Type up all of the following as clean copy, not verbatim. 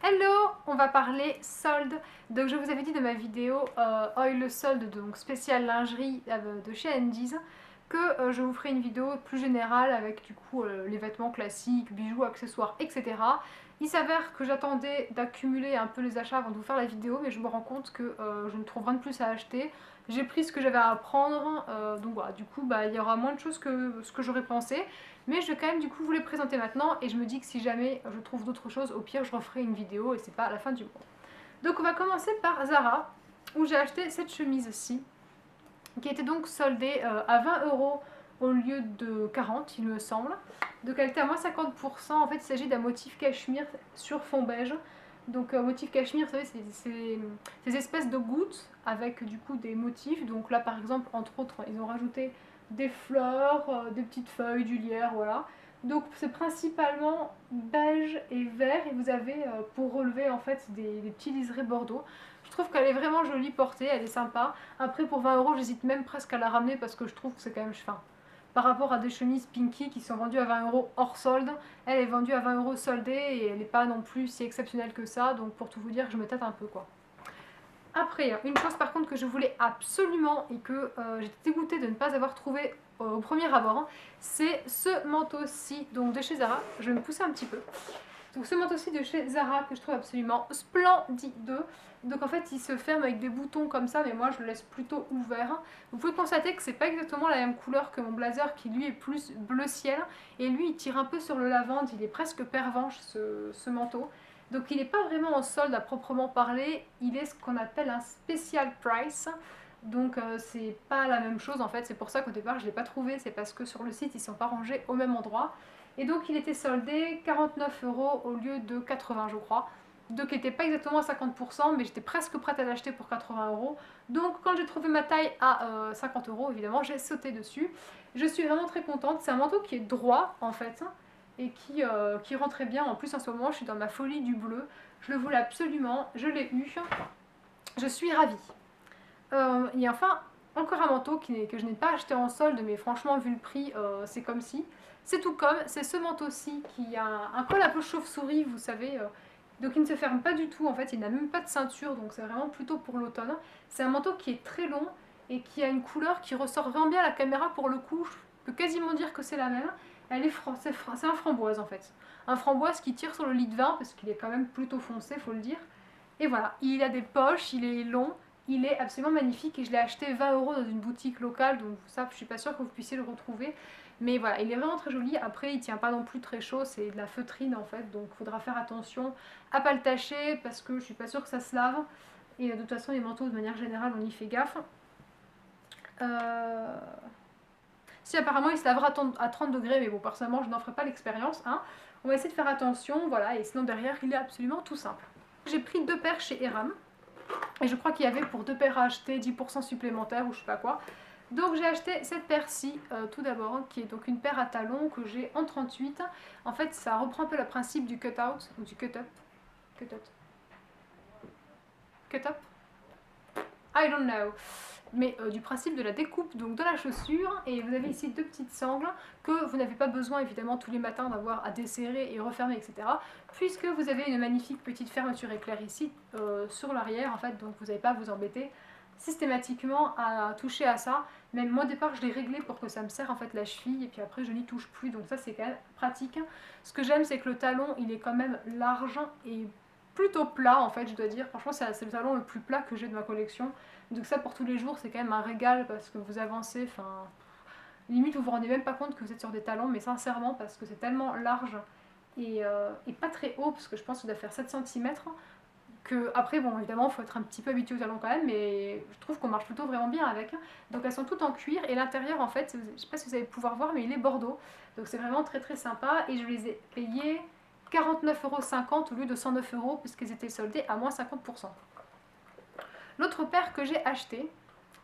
Hello, on va parler solde. Donc je vous avais dit dans ma vidéo oil solde, donc spécial lingerie de chez Andy's, que je vous ferai une vidéo plus générale avec du coup les vêtements classiques, bijoux, accessoires, etc. Il s'avère que j'attendais d'accumuler un peu les achats avant de vous faire la vidéo, mais je me rends compte que je ne trouve rien de plus à acheter. J'ai pris ce que j'avais à prendre, donc voilà, du coup il y aura moins de choses que ce que j'aurais pensé. Mais je vais quand même du coup vous les présenter maintenant et je me dis que si jamais je trouve d'autres choses, au pire je referai une vidéo et c'est pas la fin du monde. Donc on va commencer par Zara où j'ai acheté cette chemise-ci qui était donc soldée à 20 € au lieu de 40 il me semble. Donc elle était à moins 50%, en fait il s'agit d'un motif cachemire sur fond beige. Donc motif cachemire, vous savez, c'est ces espèces de gouttes avec du coup des motifs. Donc là par exemple, entre autres, ils ont rajouté des fleurs, des petites feuilles, du lierre, voilà. Donc c'est principalement beige et vert et vous avez pour relever en fait des petits liserés bordeaux. Je trouve qu'elle est vraiment jolie portée, elle est sympa. Après pour 20 €, j'hésite même presque à la ramener parce que je trouve que c'est quand même fin. Par rapport à des chemises Pinky qui sont vendues à 20 € hors solde, elle est vendue à 20 € soldée et elle n'est pas non plus si exceptionnelle que ça, donc pour tout vous dire, je me tâte un peu quoi. Après, une chose par contre que je voulais absolument et que j'étais dégoûtée de ne pas avoir trouvé au premier abord, c'est ce manteau-ci, donc de chez Zara. Je vais me pousser un petit peu. Donc ce manteau-ci de chez Zara que je trouve absolument splendide. Donc en fait il se ferme avec des boutons comme ça, mais moi je le laisse plutôt ouvert. Vous pouvez constater que c'est pas exactement la même couleur que mon blazer qui lui est plus bleu ciel. Et lui il tire un peu sur le lavande, il est presque pervenche ce manteau. Donc il n'est pas vraiment en solde à proprement parler, il est ce qu'on appelle un special price. Donc c'est pas la même chose en fait, c'est pour ça qu'au départ je l'ai pas trouvé, c'est parce que sur le site ils sont pas rangés au même endroit. Et donc il était soldé 49 € au lieu de 80 je crois. Donc il n'était pas exactement à 50%, mais j'étais presque prête à l'acheter pour 80 €. Donc quand j'ai trouvé ma taille à 50 € évidemment, j'ai sauté dessus. Je suis vraiment très contente, c'est un manteau qui est droit en fait, et qui rend très bien. En plus en ce moment je suis dans ma folie du bleu, je le voulais absolument, je l'ai eu, je suis ravie. Et enfin, encore un manteau que je n'ai pas acheté en solde, mais franchement, vu le prix, c'est comme si. C'est tout comme, c'est ce manteau-ci qui a un col un peu chauve-souris, vous savez. Donc il ne se ferme pas du tout, en fait, il n'a même pas de ceinture, donc c'est vraiment plutôt pour l'automne. C'est un manteau qui est très long et qui a une couleur qui ressort vraiment bien à la caméra pour le coup. Je peux quasiment dire que c'est la même. C'est un framboise en fait. Un framboise qui tire sur le lit de vin, parce qu'il est quand même plutôt foncé, faut le dire. Et voilà, il a des poches, il est long, il est absolument magnifique et je l'ai acheté 20 € dans une boutique locale, donc ça je suis pas sûre que vous puissiez le retrouver. Mais voilà, il est vraiment très joli. Après il tient pas non plus très chaud, c'est de la feutrine en fait, donc il faudra faire attention à pas le tacher parce que je suis pas sûre que ça se lave. Et de toute façon les manteaux de manière générale on y fait gaffe. Si apparemment il se lavera à 30 degrés, mais bon personnellement je n'en ferai pas l'expérience. Hein. On va essayer de faire attention, voilà, et sinon derrière il est absolument tout simple. J'ai pris 2 paires chez Eram. Et je crois qu'il y avait pour 2 paires à acheter 10% supplémentaire ou je sais pas quoi. Donc j'ai acheté cette paire-ci tout d'abord, qui est donc une paire à talons que j'ai en 38. En fait ça reprend un peu le principe du cut-out, ou du cut-up. Cut-up. Cut-up. I don't know. Mais du principe de la découpe donc de la chaussure. Et vous avez ici 2 petites sangles que vous n'avez pas besoin évidemment tous les matins d'avoir à desserrer et refermer, etc. Puisque vous avez une magnifique petite fermeture éclair ici sur l'arrière en fait, donc vous n'avez pas à vous embêter systématiquement à toucher à ça. Même moi au départ je l'ai réglé pour que ça me serre en fait la cheville et puis après je n'y touche plus, donc ça c'est quand même pratique. Ce que j'aime c'est que le talon il est quand même large et plutôt plat en fait, je dois dire. Franchement c'est le talon le plus plat que j'ai de ma collection. Donc ça pour tous les jours c'est quand même un régal parce que vous avancez, enfin limite vous vous rendez même pas compte que vous êtes sur des talons, mais sincèrement parce que c'est tellement large et pas très haut parce que je pense que ça doit faire 7 cm que après bon évidemment il faut être un petit peu habitué aux talons quand même, mais je trouve qu'on marche plutôt vraiment bien avec. Donc elles sont toutes en cuir et l'intérieur en fait, je sais pas si vous allez pouvoir voir mais il est bordeaux, donc c'est vraiment très très sympa et je les ai payés 49,50 € au lieu de 109 € puisqu'ils étaient soldés à moins 50%. L'autre paire que j'ai acheté,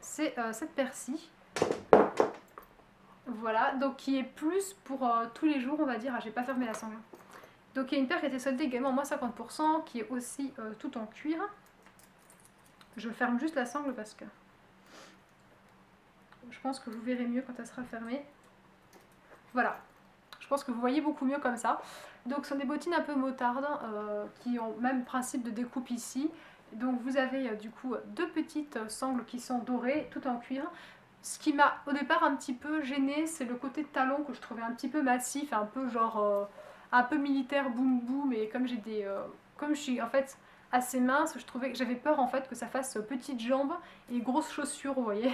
c'est cette paire-ci. Voilà, donc qui est plus pour tous les jours, on va dire. Ah, j'ai pas fermé la sangle. Donc il y a une paire qui a été soldée également à moins 50%, qui est aussi tout en cuir. Je ferme juste la sangle parce que je pense que vous verrez mieux quand elle sera fermée. Voilà. Je pense que vous voyez beaucoup mieux comme ça. Donc ce sont des bottines un peu moutarde qui ont le même principe de découpe ici. Donc vous avez du coup deux petites sangles qui sont dorées, tout en cuir. Ce qui m'a au départ un petit peu gêné, c'est le côté de talon que je trouvais un petit peu massif, un peu genre un peu militaire boum boum. Et comme j'ai des, comme je suis en fait assez mince, je trouvais que j'avais peur en fait que ça fasse petites jambes et grosses chaussures, vous voyez.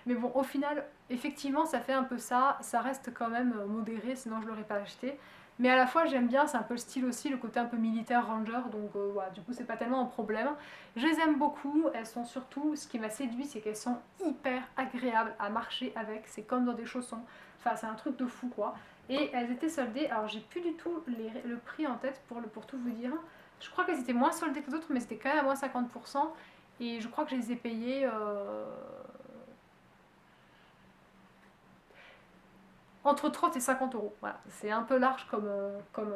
Mais bon, au final, effectivement, ça fait un peu ça. Ça reste quand même modéré, sinon je l'aurais pas acheté. Mais à la fois, j'aime bien, c'est un peu le style aussi, le côté un peu militaire ranger, donc voilà, du coup, c'est pas tellement un problème. Je les aime beaucoup, elles sont surtout, ce qui m'a séduit, c'est qu'elles sont hyper agréables à marcher avec, c'est comme dans des chaussons, enfin, c'est un truc de fou quoi. Et elles étaient soldées, alors j'ai plus du tout le prix en tête pour tout vous dire. Je crois qu'elles étaient moins soldées que d'autres, mais c'était quand même à moins 50%, et je crois que je les ai payées. Entre 30 et 50 euros. Voilà. C'est un peu large comme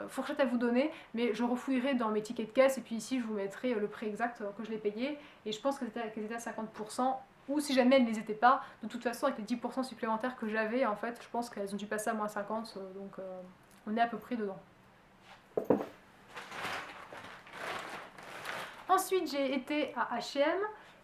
fourchette à vous donner, mais je refouillerai dans mes tickets de caisse et puis ici je vous mettrai le prix exact que je l'ai payé. Et je pense qu'elles étaient à 50%, ou si jamais elles ne les étaient pas, de toute façon avec les 10% supplémentaires que j'avais, en fait, je pense qu'elles ont dû passer à moins 50, donc on est à peu près dedans. Ensuite, j'ai été à H&M.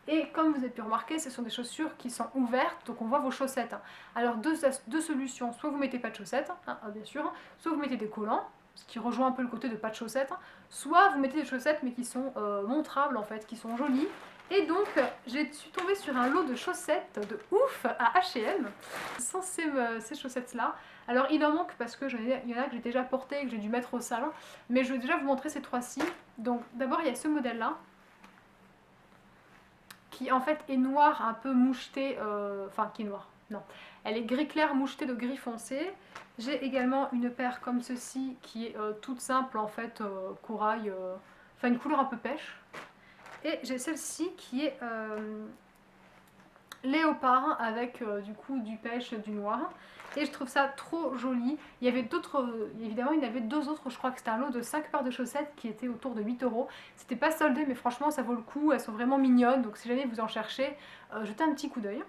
Et comme vous avez pu remarquer, ce sont des chaussures qui sont ouvertes, donc on voit vos chaussettes. Alors deux solutions, soit vous mettez pas de chaussettes, bien sûr, soit vous mettez des collants, ce qui rejoint un peu le côté de pas de chaussettes, soit vous mettez des chaussettes mais qui sont montrables en fait, qui sont jolies. Et donc, je suis tombée sur un lot de chaussettes de ouf à H&M. Ce sont ces chaussettes-là. Alors, il en manque parce que il y en a que j'ai déjà porté et que j'ai dû mettre au salon. Mais je vais déjà vous montrer ces trois-ci. Donc, d'abord, il y a ce modèle-là, qui en fait est noire, un peu mouchetée, enfin qui est noire, non, elle est gris clair mouchetée de gris foncé. J'ai également une paire comme ceci qui est toute simple en fait, corail, enfin une couleur un peu pêche. Et j'ai celle-ci qui est léopard avec du coup du pêche, du noir. Et je trouve ça trop joli. Il y avait d'autres, évidemment il y en avait deux autres, je crois que c'était un lot de 5 paires de chaussettes qui étaient autour de 8 euros. C'était pas soldé mais franchement ça vaut le coup, elles sont vraiment mignonnes, donc si jamais vous en cherchez, jetez un petit coup d'œil.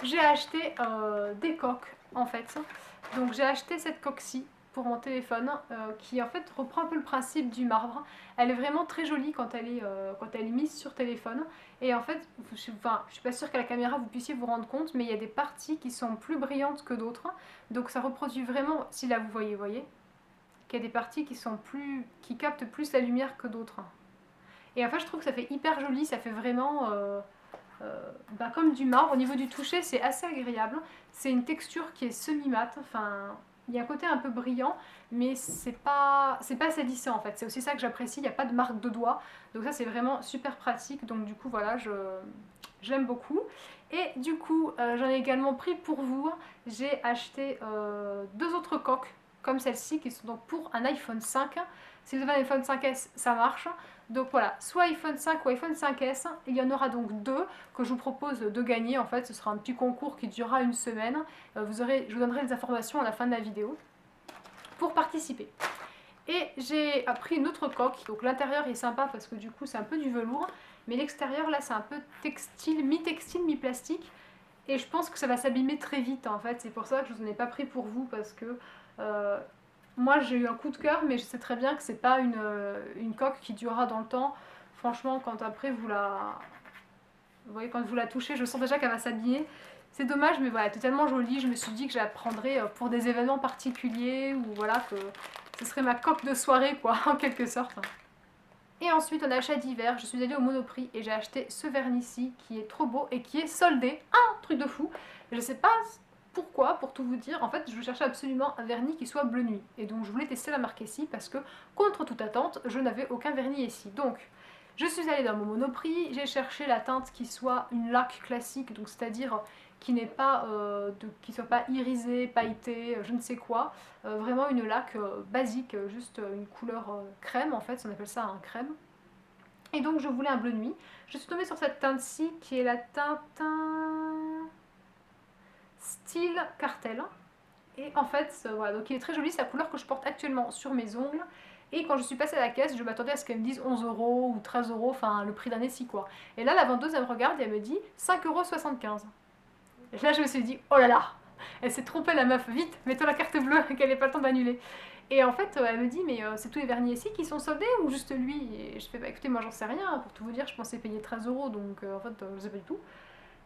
J'ai acheté des coques en fait. Donc j'ai acheté cette coque-ci pour mon téléphone qui en fait reprend un peu le principe du marbre. Elle est vraiment très jolie quand elle est mise sur téléphone. Et en fait, je suis pas sûre qu'à la caméra vous puissiez vous rendre compte, mais il y a des parties qui sont plus brillantes que d'autres. Donc ça reproduit vraiment, si là vous voyez, qu'il y a des parties qui captent plus la lumière que d'autres. Et en fait je trouve que ça fait hyper joli, ça fait vraiment comme du marbre. Au niveau du toucher c'est assez agréable. C'est une texture qui est semi-mate, enfin il y a un côté un peu brillant, mais c'est pas salissant en fait. C'est aussi ça que j'apprécie, il n'y a pas de marque de doigt. Donc ça c'est vraiment super pratique. Donc du coup voilà, j'aime beaucoup. Et du coup j'en ai également pris pour vous. J'ai acheté deux autres coques comme celle-ci qui sont donc pour un iPhone 5. Si vous avez un iPhone 5S, ça marche. Donc voilà, soit iPhone 5 ou iPhone 5S, il y en aura donc deux que je vous propose de gagner. En fait, ce sera un petit concours qui durera une semaine. Je vous donnerai les informations à la fin de la vidéo pour participer. Et j'ai pris une autre coque, donc l'intérieur est sympa parce que du coup c'est un peu du velours, mais l'extérieur là c'est un peu textile, mi-plastique, et je pense que ça va s'abîmer très vite en fait. C'est pour ça que je vous en ai pas pris pour vous, parce que moi j'ai eu un coup de cœur, mais je sais très bien que c'est pas une coque qui durera dans le temps. Franchement, quand après vous voyez, quand vous la touchez, je sens déjà qu'elle va s'habiller. C'est dommage, mais voilà, elle est tellement jolie. Je me suis dit que je la prendrais pour des événements particuliers, ou voilà, que ce serait ma coque de soirée, quoi, en quelque sorte. Et ensuite, en achat d'hiver, je suis allée au Monoprix et j'ai acheté ce vernis-ci qui est trop beau et qui est soldé. Un truc de fou. Je sais pas pourquoi, pour tout vous dire. En fait, je cherchais absolument un vernis qui soit bleu nuit. Et donc, je voulais tester la marque ici parce que, contre toute attente, je n'avais aucun vernis ici. Donc, je suis allée dans mon Monoprix, j'ai cherché la teinte qui soit une laque classique, donc c'est-à-dire qui n'est pas qui soit pas irisée, pailletée, je ne sais quoi. Vraiment une laque basique, juste une couleur crème en fait, on appelle ça un crème. Et donc je voulais un bleu nuit. Je suis tombée sur cette teinte-ci qui est la teinte Style Cartel. Et en fait, voilà, donc il est très joli, c'est la couleur que je porte actuellement sur mes ongles. Et quand je suis passée à la caisse, je m'attendais à ce qu'elle me dise 11 euros ou 13 euros, enfin le prix d'un essie quoi. Et là, la vendeuse, elle me regarde et elle me dit 5,75 €. Et là, je me suis dit, oh là là, Elle s'est trompée la meuf, vite, mets-toi la carte bleue, qu'elle n'ait pas le temps d'annuler. Et en fait, elle me dit, mais c'est tous les vernis ici qui sont soldés ou juste lui? Et je fais, bah écoutez, moi j'en sais rien, pour tout vous dire, je pensais payer 13 €, donc en fait, je sais pas du tout.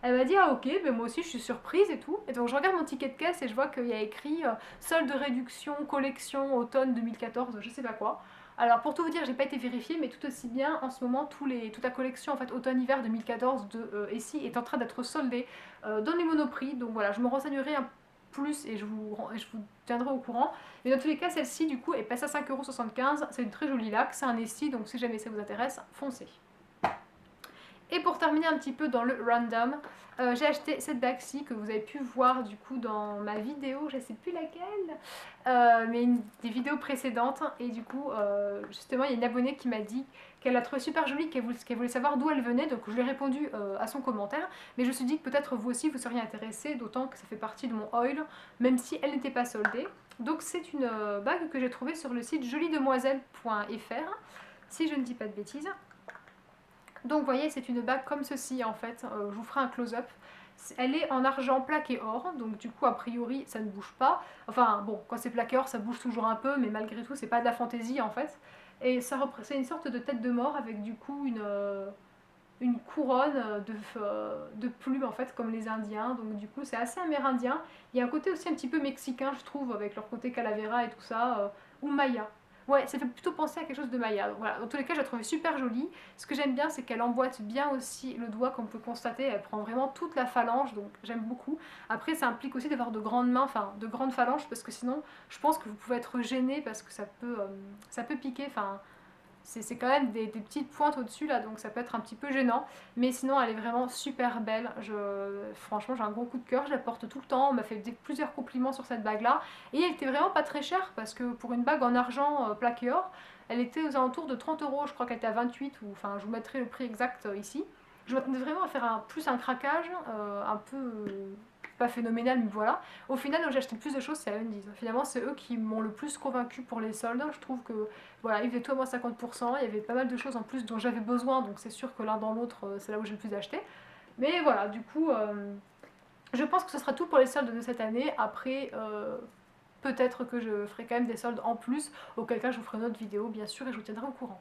Elle m'a dit, ah ok, mais moi aussi je suis surprise et tout. Et donc je regarde mon ticket de caisse et je vois qu'il y a écrit solde de réduction, collection, automne 2014, je sais pas quoi. Alors pour tout vous dire, j'ai pas été vérifiée, mais tout aussi bien, en ce moment, toute la collection en fait automne-hiver 2014 de Essie est en train d'être soldée dans les monoprix. Donc voilà, je me renseignerai un plus et je vous tiendrai au courant. Mais dans tous les cas, celle-ci du coup est passée à 5,75 €. C'est une très jolie laque, c'est un Essie, donc si jamais ça vous intéresse, foncez. Et pour terminer un petit peu dans le random, j'ai acheté cette bague-ci que vous avez pu voir du coup dans ma vidéo, je ne sais plus laquelle, mais des vidéos précédentes. Et du coup, justement, il y a une abonnée qui m'a dit qu'elle l'a trouvée super jolie, qu'elle voulait savoir d'où elle venait, donc je lui ai répondu à son commentaire. Mais je me suis dit que peut-être vous aussi vous seriez intéressé, d'autant que ça fait partie de mon haul, même si elle n'était pas soldée. Donc c'est une bague que j'ai trouvée sur le site joliedemoiselle.fr, si je ne dis pas de bêtises. Donc vous voyez, c'est une bague comme ceci en fait, je vous ferai un close-up. Elle est en argent plaqué or, donc du coup a priori ça ne bouge pas. Enfin bon, quand c'est plaqué or ça bouge toujours un peu, mais malgré tout c'est pas de la fantaisie en fait. Et c'est une sorte de tête de mort avec du coup une couronne de plumes en fait comme les Indiens, donc du coup c'est assez amérindien. Il y a un côté aussi un petit peu mexicain je trouve avec leur côté calavera et tout ça, ou maya. Ouais, ça fait plutôt penser à quelque chose de maya. Donc, voilà. Dans tous les cas, je la trouvais super jolie. Ce que j'aime bien, c'est qu'elle emboîte bien aussi le doigt, comme on peut constater. Elle prend vraiment toute la phalange, donc j'aime beaucoup. Après, ça implique aussi d'avoir de grandes mains, enfin de grandes phalanges, parce que sinon, je pense que vous pouvez être gêné parce que ça peut piquer. Enfin, c'est quand même des petites pointes au-dessus là, donc ça peut être un petit peu gênant. Mais sinon, elle est vraiment super belle. Franchement, j'ai un gros coup de cœur, je la porte tout le temps. On m'a fait plusieurs compliments sur cette bague-là. Et elle était vraiment pas très chère, parce que pour une bague en argent plaqué or, elle était aux alentours de 30 €. Je crois qu'elle était à 28, ou enfin, je vous mettrai le prix exact ici. Je m'attendais vraiment à faire plus un craquage, un peu pas phénoménal, mais voilà. Au final, j'ai acheté plus de choses, c'est à Undies. Finalement, c'est eux qui m'ont le plus convaincu pour les soldes. Je trouve que voilà, ils faisaient tout à moins 50%, il y avait pas mal de choses en plus dont j'avais besoin, donc c'est sûr que l'un dans l'autre, c'est là où j'ai le plus acheté. Mais voilà, du coup, je pense que ce sera tout pour les soldes de cette année. Après, peut-être que je ferai quand même des soldes en plus, auquel cas je vous ferai une autre vidéo, bien sûr, et je vous tiendrai au courant.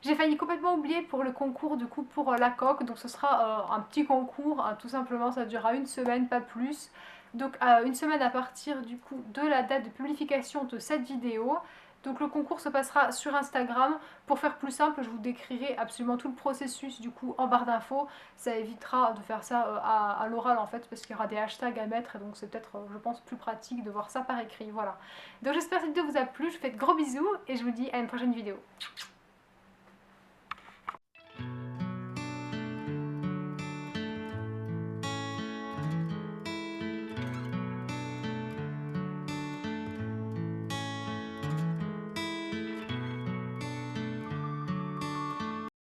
J'ai failli complètement oublier pour le concours du coup pour la coque, donc ce sera un petit concours, hein, tout simplement ça durera une semaine, pas plus. Donc une semaine à partir du coup de la date de publication de cette vidéo. Donc le concours se passera sur Instagram. Pour faire plus simple, je vous décrirai absolument tout le processus du coup en barre d'infos. Ça évitera de faire ça à l'oral en fait, parce qu'il y aura des hashtags à mettre, et donc c'est peut-être, je pense, plus pratique de voir ça par écrit. Voilà. Donc j'espère que cette vidéo vous a plu, je vous fais de gros bisous et je vous dis à une prochaine vidéo.